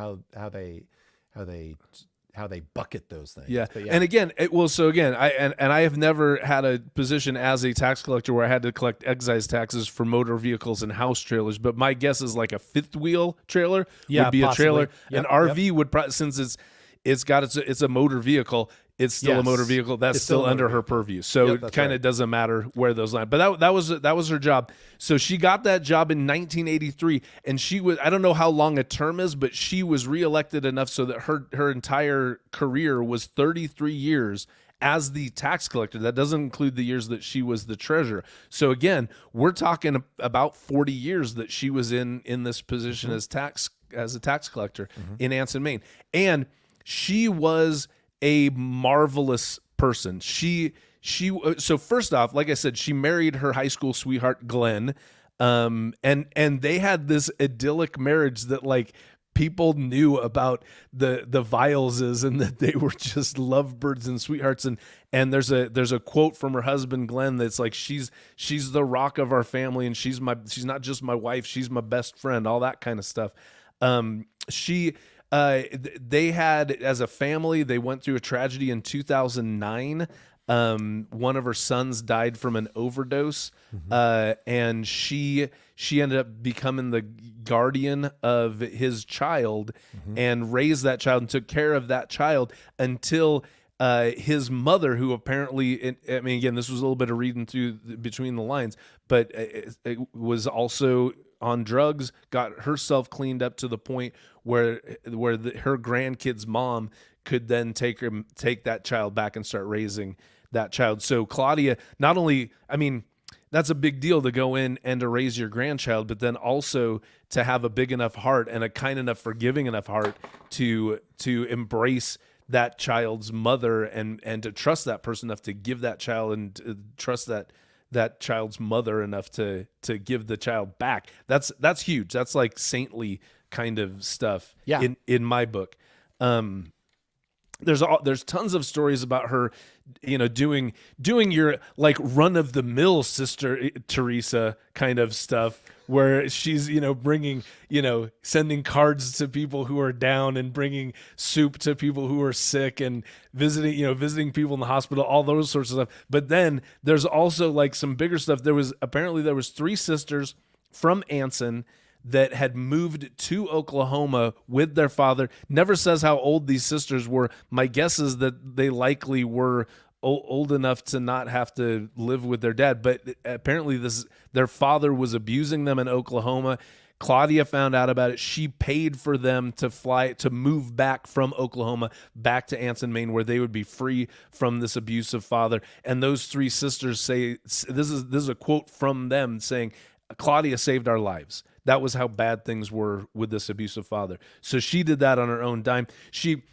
how they bucket those things. Yeah. But And again, I have never had a position as a tax collector where I had to collect excise taxes for motor vehicles and house trailers. But my guess is like a fifth wheel trailer would be possibly a trailer. An RV would probably, since it's a motor vehicle, it's still a motor vehicle. That's still under her purview. So it kind of doesn't matter where those lines. But that was her job. So she got that job in 1983, and she was, I don't know how long a term is, but she was reelected enough so that her entire career was 33 years as the tax collector. That doesn't include the years that she was the treasurer. So again, we're talking about 40 years that she was in this position as a tax collector in Anson, Maine. And she was a marvelous person. So first off, like I said, she married her high school sweetheart, Glenn. And they had this idyllic marriage that like people knew about the Vileses, and that they were just lovebirds and sweethearts. And there's a quote from her husband, Glenn, that's like, she's the rock of our family, and she's not just my wife, she's my best friend, all that kind of stuff. They had, as a family, they went through a tragedy in 2009. One of her sons died from an overdose, and she ended up becoming the guardian of his child, and raised that child and took care of that child until his mother, who apparently, I mean, again, this was a little bit of reading through between the lines, but it was also on drugs, got herself cleaned up to the point where her grandkid's mom could then take that child back and start raising that child. So Claudia, not only, I mean, that's a big deal to go in and to raise your grandchild, but then also to have a big enough heart and a kind enough, forgiving enough heart to embrace that child's mother, and to trust that person enough to give that child, and to trust that child's mother enough to give the child back. That's huge. That's like saintly kind of stuff in my book. There's tons of stories about her, doing your like run of the mill Sister Teresa kind of stuff, where she's, bringing, sending cards to people who are down, and bringing soup to people who are sick, and visiting people in the hospital, all those sorts of stuff. But then there's also like some bigger stuff. There was 3 sisters from Anson that had moved to Oklahoma with their father. Never says how old these sisters were. My guess is that they likely were old enough to not have to live with their dad, but apparently their father was abusing them in Oklahoma. Claudia found out about it. She paid for them to move back from Oklahoma back to Anson, Maine, where they would be free from this abusive father. And those 3 sisters say, this is a quote from them saying, Claudia saved our lives. That was how bad things were with this abusive father. So she did that on her own dime.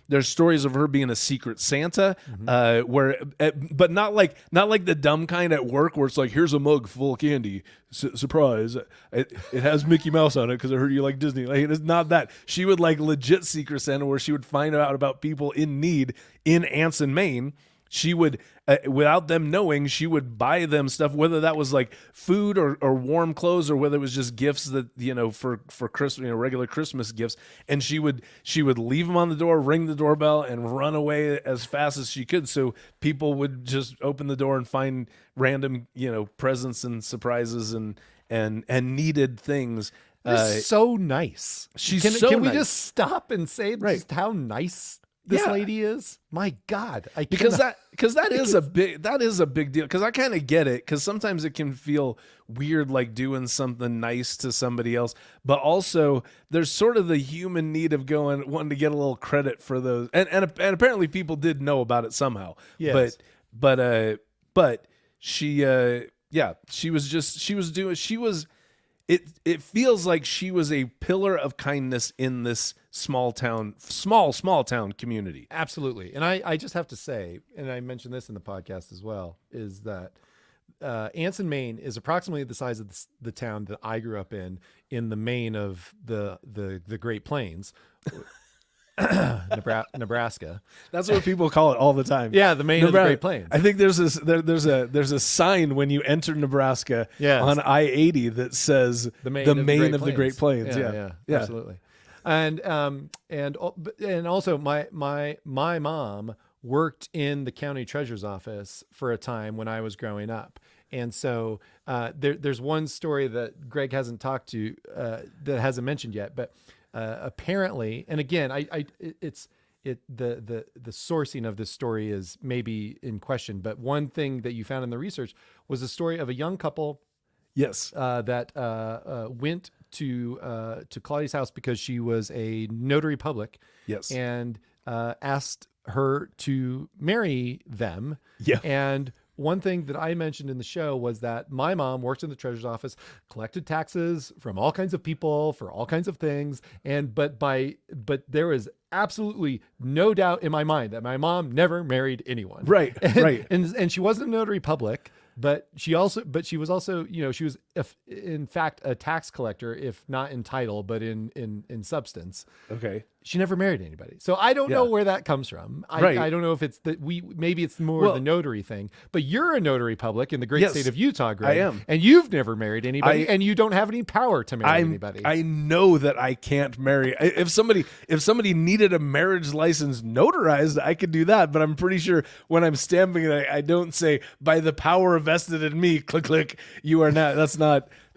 There's stories of her being a secret Santa, but not like the dumb kind at work where it's like, here's a mug full of candy, surprise. It has Mickey Mouse on it because I heard you like Disney. Like, it's not that. She would like legit secret Santa where she would find out about people in need in Anson, Maine. She would, without them knowing, she would buy them stuff, whether that was like food or warm clothes, or whether it was just gifts that, for Christmas, regular Christmas gifts. And she would leave them on the door, ring the doorbell, and run away as fast as she could. So people would just open the door and find random, presents and surprises and needed things. So nice. Can we just stop and say just how nice this lady is? My God, because that is a big deal. Because I kind of get it. Because sometimes it can feel weird, like doing something nice to somebody else. But also, there's sort of the human need of wanting to get a little credit for those. And apparently, people did know about it somehow. Yes. But she It feels like she was a pillar of kindness in this small town community. Absolutely. And I just have to say, and I mentioned this in the podcast as well, is that Anson, Maine is approximately the size of the town that I grew up in the Maine of the Great Plains. Nebraska. That's what people call it all the time. Yeah, the Maine of the Great Plains. I think there's a sign when you enter Nebraska on I-80 that says the Maine of the Great Plains. Yeah, absolutely. And also my mom worked in the county treasurer's office for a time when I was growing up. And so there's one story that Greg hasn't talked to that hasn't mentioned yet, but apparently, and again, the sourcing of this story is maybe in question, but one thing that you found in the research was a story of a young couple. Yes. That went to Claudia's house because she was a notary public. Yes. And asked her to marry them. Yeah. And one thing that I mentioned in the show was that my mom worked in the treasurer's office, collected taxes from all kinds of people for all kinds of things. But there was absolutely no doubt in my mind that my mom never married anyone. Right. Right. And she wasn't a notary public, but she was also, she was in fact a tax collector, if not in title, but in substance. Okay. She never married anybody. So I don't know where that comes from. I don't know if it's that maybe it's more the notary thing, but you're a notary public in the great state of Utah, Greg. I am. And you've never married anybody and you don't have any power to marry anybody. I know that I can't marry. If somebody needed a marriage license notarized, I could do that. But I'm pretty sure when I'm stamping it, I don't say by the power vested in me, click, click, you are not.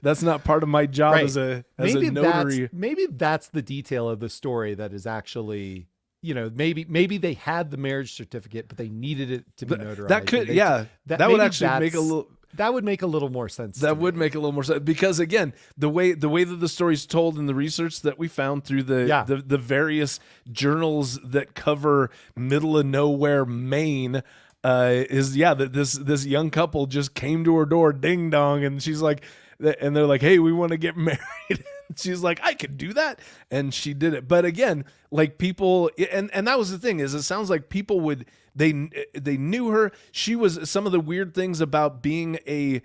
That's not part of my job as a notary. Maybe that's the detail of the story that is actually, maybe they had the marriage certificate, but they needed it to be notarized. That could, that would actually make a little. That would make a little more sense. That would make a little more sense because again, the way that the story's told in the research that we found through the various journals that cover middle of nowhere Maine. That this young couple just came to her door, ding dong, and she's like, and they're like, hey, we want to get married. She's like, I could do that, and she did it. But again, like people, and that was the thing is, it sounds like people they knew her. She was some of the weird things about being a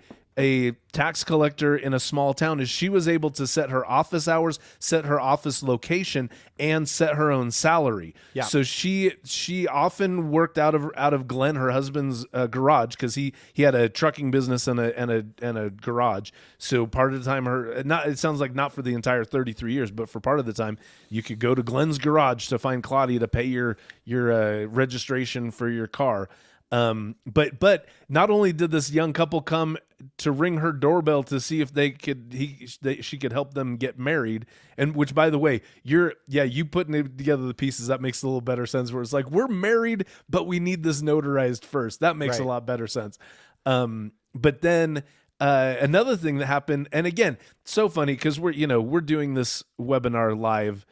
tax collector in a small town is she was able to set her office hours, set her office location, and set her own salary. Yeah. So she often worked out of Glenn, her husband's garage, because he had a trucking business and a garage. So part of the time, it sounds like not for the entire 33 years, but for part of the time, you could go to Glenn's garage to find Claudia to pay your registration for your car. But not only did this young couple come to ring her doorbell to see if she could help them get married, and which, by the way, you putting together the pieces, that makes a little better sense, where it's like, we're married, but we need this notarized first. That makes a lot better sense. But then another thing that happened, and again, so funny because we're doing this webinar live,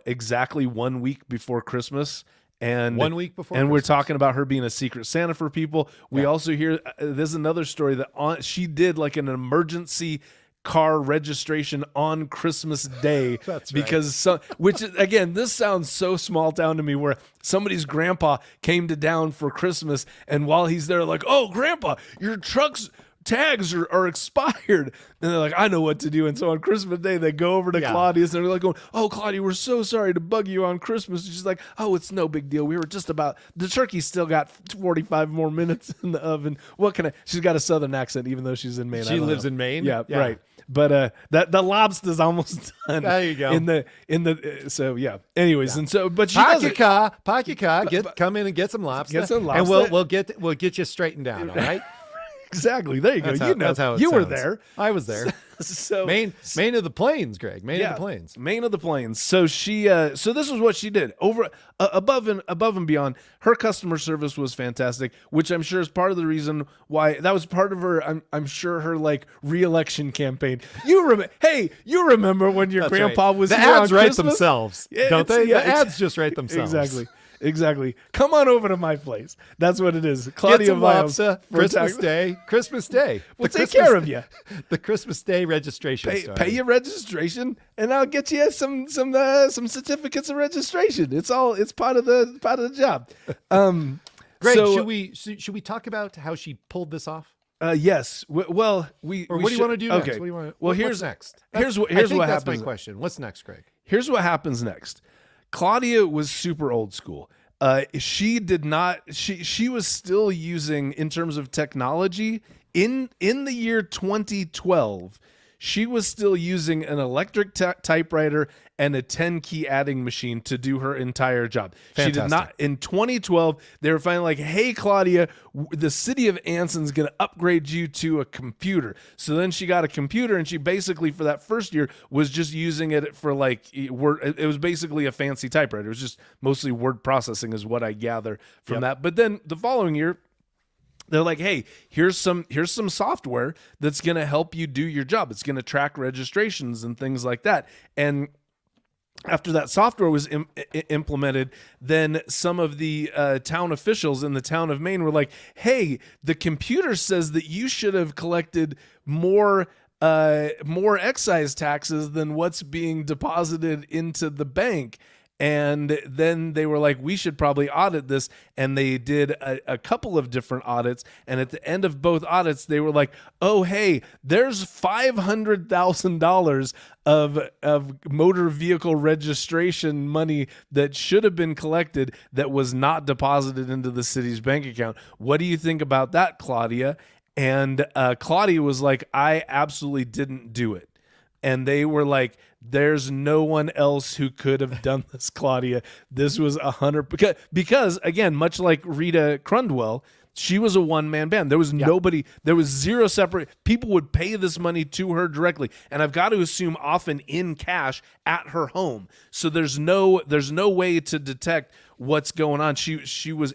exactly 1 week before Christmas. And 1 week before, and we're talking about her being a secret Santa for people. We also hear there's another story that she did like an emergency car registration on Christmas Day. That's right. Because which again, this sounds so small town to me, where somebody's grandpa came to town for Christmas, and while he's there, like, oh, grandpa, your truck's tags are expired. And they're like, I know what to do. And so on Christmas Day, they go over to Claudia's and they're like going, oh, Claudia, we're so sorry to bug you on Christmas. And she's like, oh, it's no big deal. We were just about, the turkey still got 45 more minutes in the oven. What can I, she's got a Southern accent, even though she's in Maine. She lives in Maine? Yeah, right. But that the lobster's almost done. There you go. So yeah. Anyways, and so but she park doesn't. your car, come in and get some lobster. Get some lobster. And we'll get you straightened down, all right? Exactly. There you go. That's how it you sounds. were there. I was there. So Maine of the Plains, Greg. Maine of the Plains. Maine of the Plains. So she so this is what she did. Over above and beyond, her customer service was fantastic, which I'm sure is part of the reason why that was part of her I'm sure her like re-election campaign. You remember when your grandpa was the here ads on write Christmas? themselves, don't they? The ads just write themselves. Exactly. Come on over to my place. That's what it is. Get Claudia some Viles. lobster. Christmas Day. We'll take care of you. The Christmas Day registration. Pay your registration, and I'll get you some certificates of registration. It's part of the job. Greg, so, should we talk about how she pulled this off? Yes. Well, what do you want to do next? Okay. Well, what's next? Here's what that's happens. my question. What's next, Greg? Here's what happens next. Claudia was super old school. She did not. She was still using, in terms of technology, in the year 2012. She was still using an electric typewriter and a 10-key adding machine to do her entire job. Fantastic. She did not. In 2012, they were finally like, hey, Claudia, the city of Anson's going to upgrade you to a computer. So then she got a computer, and she basically, for that first year, was just using it for like word. It was basically a fancy typewriter. It was just mostly word processing is what I gather from that. But then the following year, they're like, hey, here's some software that's going to help you do your job. It's going to track registrations and things like that. And after that software was implemented, then some of the town officials in the town of Maine were like, hey, the computer says that you should have collected more excise taxes than what's being deposited into the bank. And then they were like, we should probably audit this. And they did a couple of different audits. And at the end of both audits, they were like, oh, hey, there's $500,000 of motor vehicle registration money that should have been collected that was not deposited into the city's bank account. What do you think about that, Claudia? And Claudia was like, I absolutely didn't do it. And they were like, there's no one else who could have done this, Claudia. This was 100 because again, much like Rita Crundwell, she was a one-man band. There was nobody, there was zero separate. People would pay this money to her directly. And I've got to assume often in cash at her home. So there's no way to detect what's going on. She was,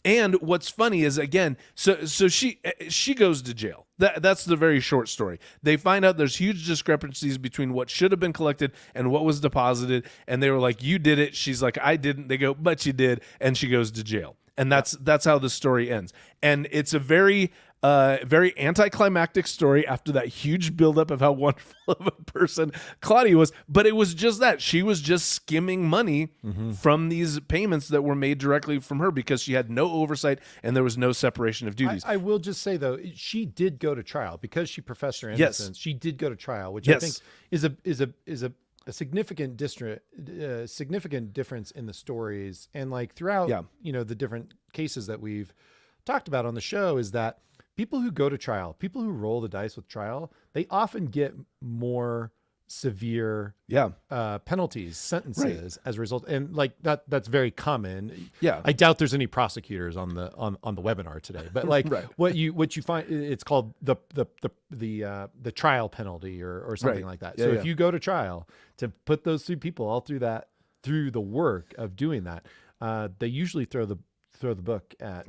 and what's funny is, again, so she goes to jail. That's the very short story. They find out there's huge discrepancies between what should have been collected and what was deposited, and they were like, you did it. She's like, I didn't. They go, but you did, and she goes to jail. And that's how the story ends. And it's a very anticlimactic story after that huge buildup of how wonderful of a person Claudia was. But it was just that. She was just skimming money from these payments that were made directly from her because she had no oversight and there was no separation of duties. I will just say, though, she did go to trial because she professed her innocence. Yes. She did go to trial, which I think is a significant difference in the stories, and like throughout the different cases that we've talked about on the show, is that people who go to trial, people who roll the dice with trial, they often get more severe penalties, sentences as a result. And like that's very common. I doubt there's any prosecutors on the webinar today, but like what you find, it's called the trial penalty or something like that. So if you go to trial, to put those three people all through the work of doing that, they usually throw throw the book at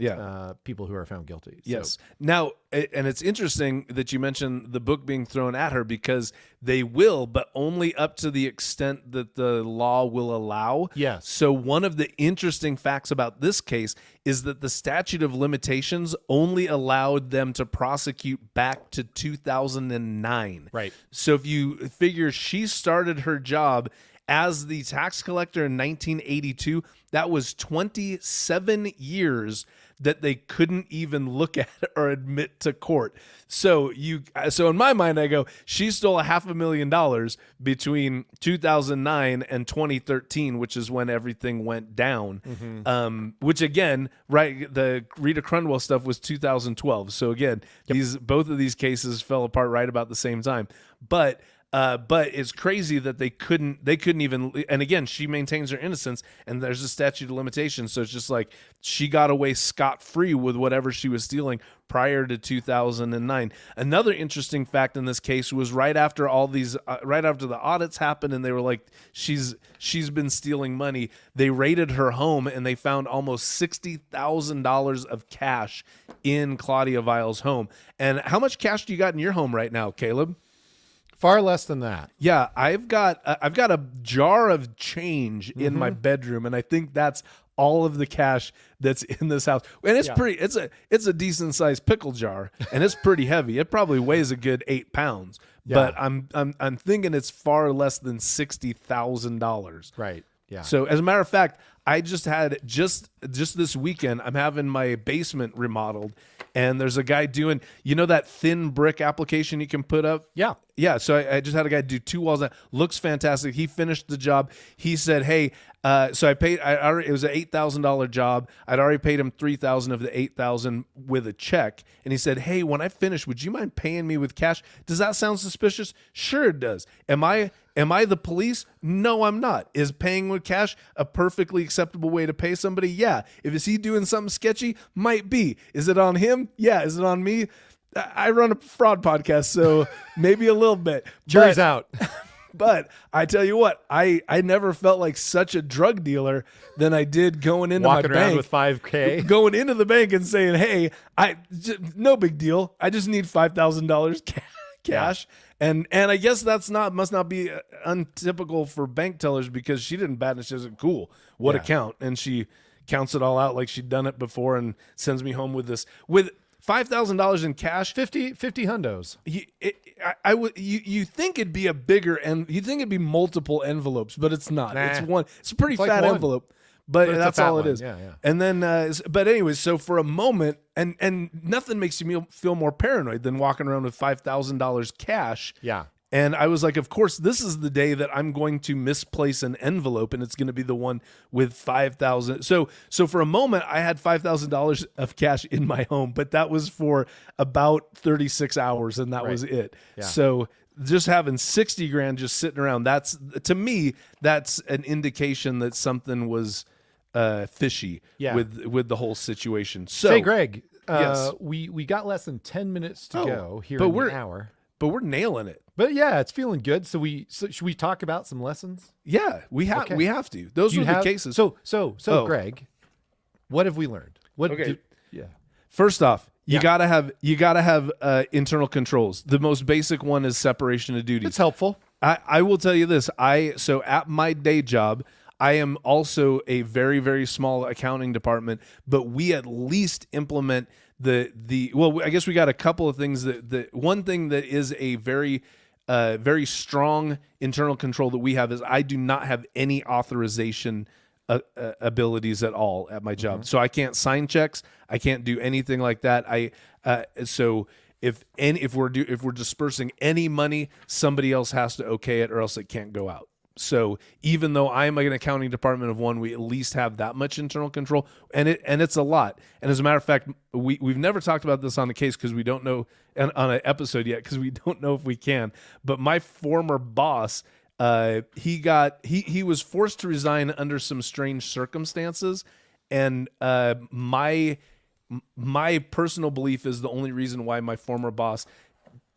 people who are found guilty. Yes. Now, and it's interesting that you mentioned the book being thrown at her, because they will, but only up to the extent that the law will allow. Yes. So one of the interesting facts about this case is that the statute of limitations only allowed them to prosecute back to 2009. Right. So if you figure she started her job as the tax collector in 1982, that was 27 years that they couldn't even look at or admit to court. So in my mind, I go, she stole $500,000 between 2009 and 2013, which is when everything went down. Which again, right, the Rita Crunwell stuff was 2012. So again, both of these cases fell apart right about the same time. But it's crazy that they couldn't even, and again, she maintains her innocence, and there's a statute of limitations. So it's just like she got away scot-free with whatever she was stealing prior to 2009. Another interesting fact in this case was right after the audits happened, and they were like, she's been stealing money. They raided her home, and they found almost $60,000 of cash in Claudia Vile's home. And how much cash do you got in your home right now, Caleb? Far less than that. Yeah, I've got a jar of change in my bedroom, and I think that's all of the cash that's in this house. And it's it's a decent sized pickle jar, and it's pretty heavy. It probably weighs a good 8 pounds. Yeah. But I'm thinking it's far less than $60,000. Right. Yeah. So as a matter of fact, I just had just this weekend, I'm having my basement remodeled, and there's a guy doing, that thin brick application you can put up? Yeah. Yeah. So I just had a guy do 2 walls. That looks fantastic. He finished the job. He said, hey, so it was an $8,000 job. I'd already paid him $3,000 of the $8,000 with a check. And he said, hey, when I finish, would you mind paying me with cash? Does that sound suspicious? Sure it does. Am I the police? No, I'm not. Is paying with cash a perfectly acceptable way to pay somebody? Yeah. Is he doing something sketchy? Might be. Is it on him? Yeah. Is it on me? I run a fraud podcast, so maybe a little bit. Jury's out. But I tell you what, I never felt like such a drug dealer than I did going into Walking my around bank with $5,000. Going into the bank and saying, hey, no big deal. I just need $5,000 cash. And I guess must not be untypical for bank tellers, because she didn't bat and she said, cool, what account? And she counts it all out like she'd done it before and sends me home with this. With $5,000 in cash, 50 hundos. You think it'd be a bigger, and you think it'd be multiple envelopes, but it's not. Nah. It's one. It's a pretty It's like fat one. envelope, but it's that's a fat all it one. is. Yeah, yeah. And then, but anyways, so for a moment, and nothing makes you feel more paranoid than walking around with $5,000 cash. Yeah. And I was like, of course, this is the day that I'm going to misplace an envelope, and it's going to be the one with $5,000. So for a moment, I had $5,000 of cash in my home, but that was for about 36 hours, and that was it. Yeah. So just having 60 grand just sitting around, to me, that's an indication that something was fishy with the whole situation. So, hey, Greg, yes. we got less than 10 minutes to go here in the hour. But we're nailing it. But yeah, it's feeling good. So should we talk about some lessons? Yeah, we have to. Those are the cases. So Greg, what have we learned? First off, you gotta have internal controls. The most basic one is separation of duties. It's helpful. I will tell you this. So at my day job, I am also a very, very small accounting department, but we at least implement well, I guess we got a couple of things that one thing that is a very very strong internal control that we have is I do not have any authorization abilities at all at my job. So I can't sign checks. I can't do anything like that. So if we're dispersing any money, somebody else has to okay it, or else it can't go out. So even though I'm an accounting department of one, we at least have that much internal control, and it's a lot. And as a matter of fact, we've never talked about this on the case because we don't know, and on an episode yet, because we don't know if we can. But my former boss, he was forced to resign under some strange circumstances, and my personal belief is the only reason why my former boss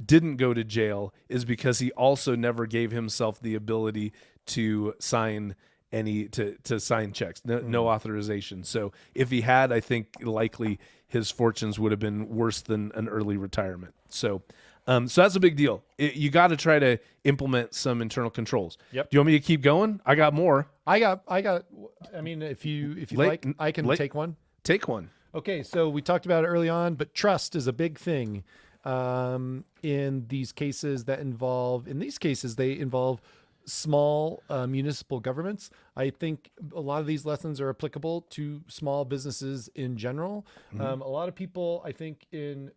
didn't go to jail is because he also never gave himself the ability to sign to sign checks, no authorization. So if he had, I think likely his fortunes would have been worse than an early retirement. So that's a big deal. You got to try to implement some internal controls. Yep. Do you want me to keep going? I got more. I mean, if you like, I can take one. Take one. Okay, so we talked about it early on, but trust is a big thing in these cases they involve small municipal governments. I think a lot of these lessons are applicable to small businesses in general. A lot of people, I think, either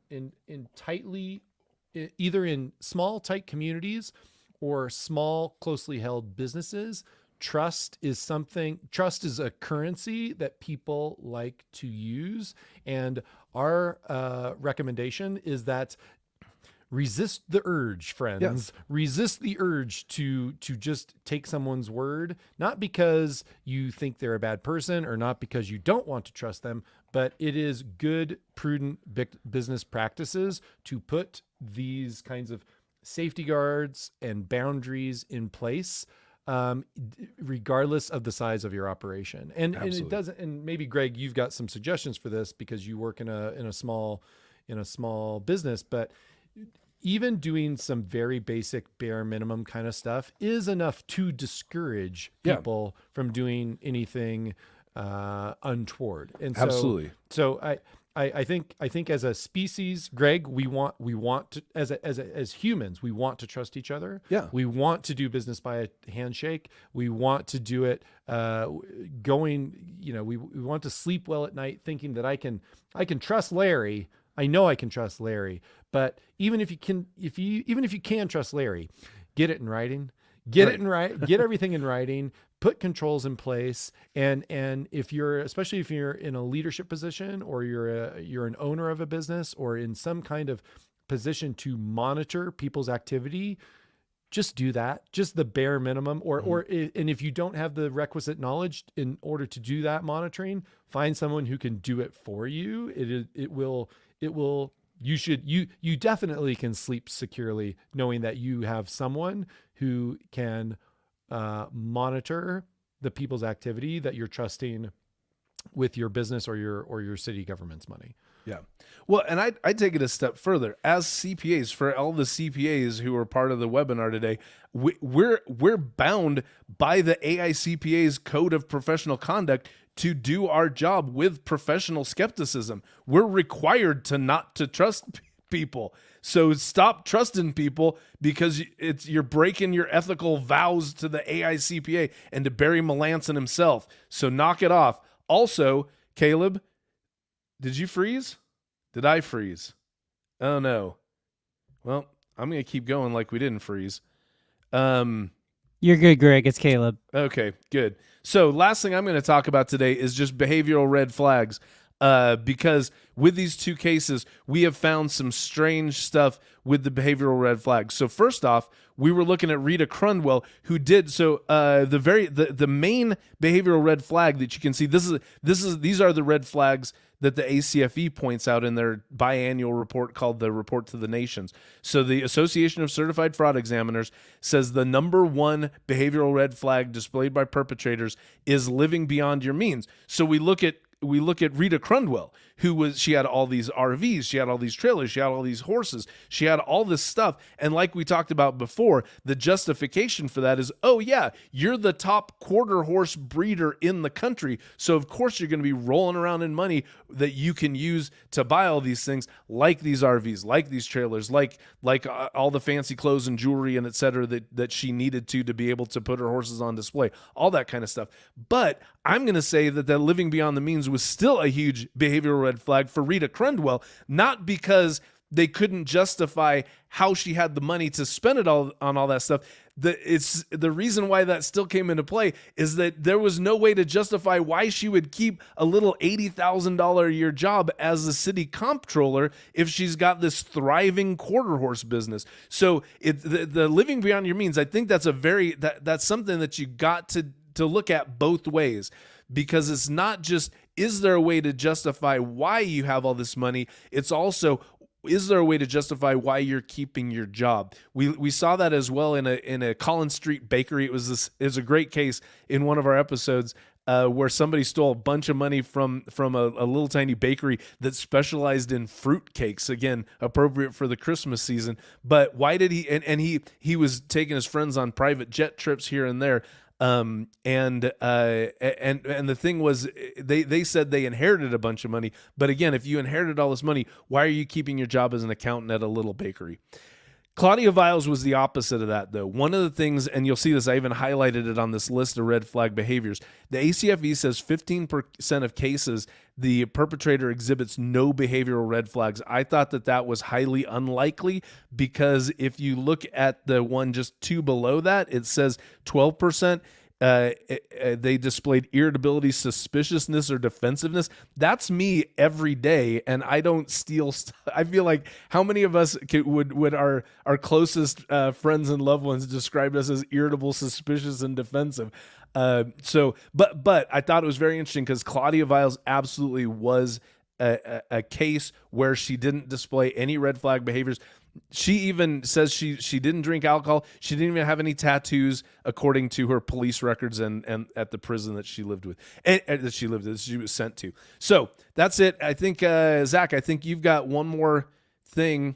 in small, tight communities or small, closely held businesses, trust is a currency that people like to use. And our recommendation is that resist the urge, friends. Yes. Resist the urge to just take someone's word, not because you think they're a bad person or not because you don't want to trust them, but it is good, prudent business practices to put these kinds of safety guards and boundaries in place, regardless of the size of your operation. And it doesn't. And maybe Greg, you've got some suggestions for this because you work in a small business, but even doing some very basic bare minimum kind of stuff is enough to discourage people from doing anything untoward. And so, absolutely. So I think as a species, Greg, we want to, as humans, we want to trust each other. Yeah. We want to do business by a handshake. We want to do it we want to sleep well at night thinking that I can trust Larry. I know I can trust Larry, but even if you can trust Larry, get it in writing, get everything in writing, put controls in place. And especially if you're in a leadership position or you're an owner of a business or in some kind of position to monitor people's activity, just do that, just the bare minimum, and if you don't have the requisite knowledge in order to do that monitoring, find someone who can do it for you. You definitely can sleep securely knowing that you have someone who can monitor the people's activity that you're trusting with your business or your city government's money. Yeah. Well, and I take it a step further. As CPAs, for all the CPAs who are part of the webinar today, we're bound by the AICPA's Code of Professional Conduct to do our job with professional skepticism. We're required not to trust people. So stop trusting people because you're breaking your ethical vows to the AICPA and to Barry Melanson himself. So knock it off. Also, Caleb, did you freeze? Did I freeze? Oh, no. Well, I'm going to keep going like we didn't freeze. You're good, Greg. It's Caleb. Okay, good. So last thing I'm going to talk about today is just behavioral red flags. Because with these two cases, we have found some strange stuff with the behavioral red flags. So first off, we were looking at Rita Crundwell, who did so. The main behavioral red flag that you can see, these are the red flags that the ACFE points out in their biannual report called the Report to the Nations. So the Association of Certified Fraud Examiners says the number one behavioral red flag displayed by perpetrators is living beyond your means. So we look at Rita Crundwell, she had all these RVs, she had all these trailers, she had all these horses, she had all this stuff. And like we talked about before, the justification for that is, oh yeah, you're the top quarter horse breeder in the country. So of course you're going to be rolling around in money that you can use to buy all these things, like these RVs, like these trailers, like all the fancy clothes and jewelry and et cetera that she needed to be able to put her horses on display, all that kind of stuff. But I'm going to say that living beyond the means was still a huge behavioral red flag for Rita Crundwell, not because they couldn't justify how she had the money to spend it all on all that stuff. The reason why that still came into play is that there was no way to justify why she would keep a little $80,000 a year job as the city comptroller if she's got this thriving quarter horse business. So the living beyond your means, I think that's that's something that you got to look at both ways, because it's not just, is there a way to justify why you have all this money? It's also, is there a way to justify why you're keeping your job? We saw that as well in a Collins Street bakery. It was a great case in one of our episodes where somebody stole a bunch of money from a little tiny bakery that specialized in fruit cakes. Again, appropriate for the Christmas season. But why did he? And he was taking his friends on private jet trips here and there. And the thing was, they said they inherited a bunch of money. But again, if you inherited all this money, why are you keeping your job as an accountant at a little bakery? Claudia Viles was the opposite of that, though. One of the things, and you'll see this, I even highlighted it on this list of red flag behaviors. The ACFE says 15% of cases, the perpetrator exhibits no behavioral red flags. I thought that was highly unlikely, because if you look at the one just two below that, it says 12%. They displayed irritability, suspiciousness, or defensiveness. That's me every day, and I don't steal I feel like how many of us would our closest friends and loved ones describe us as irritable, suspicious, and defensive? But I thought it was very interesting because Claudia Viles absolutely was a case where she didn't display any red flag behaviors. She even says she didn't drink alcohol. She didn't even have any tattoos, according to her police records and at the prison that she lived with, and that she was sent to. So that's it. I think Zach, I think you've got one more thing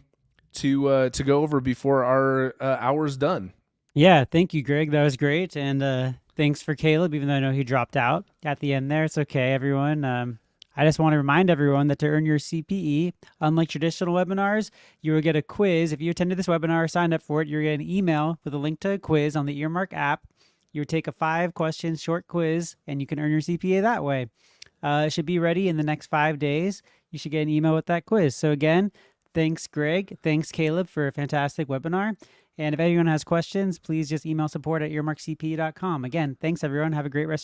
to go over before our hour's done. Yeah, thank you, Greg. That was great, and thanks for Caleb, even though I know he dropped out at the end there. It's okay, everyone. I just want to remind everyone that to earn your CPE, unlike traditional webinars, you will get a quiz. If you attended this webinar or signed up for it, you're going to get an email with a link to a quiz on the Earmark app. You would take a 5-question short quiz, and you can earn your CPA that way. It should be ready in the next 5 days. You should get an email with that quiz. So again, thanks, Greg. Thanks, Caleb, for a fantastic webinar. And if anyone has questions, please just email support@earmarkcpe.com. Again, thanks, everyone. Have a great rest of your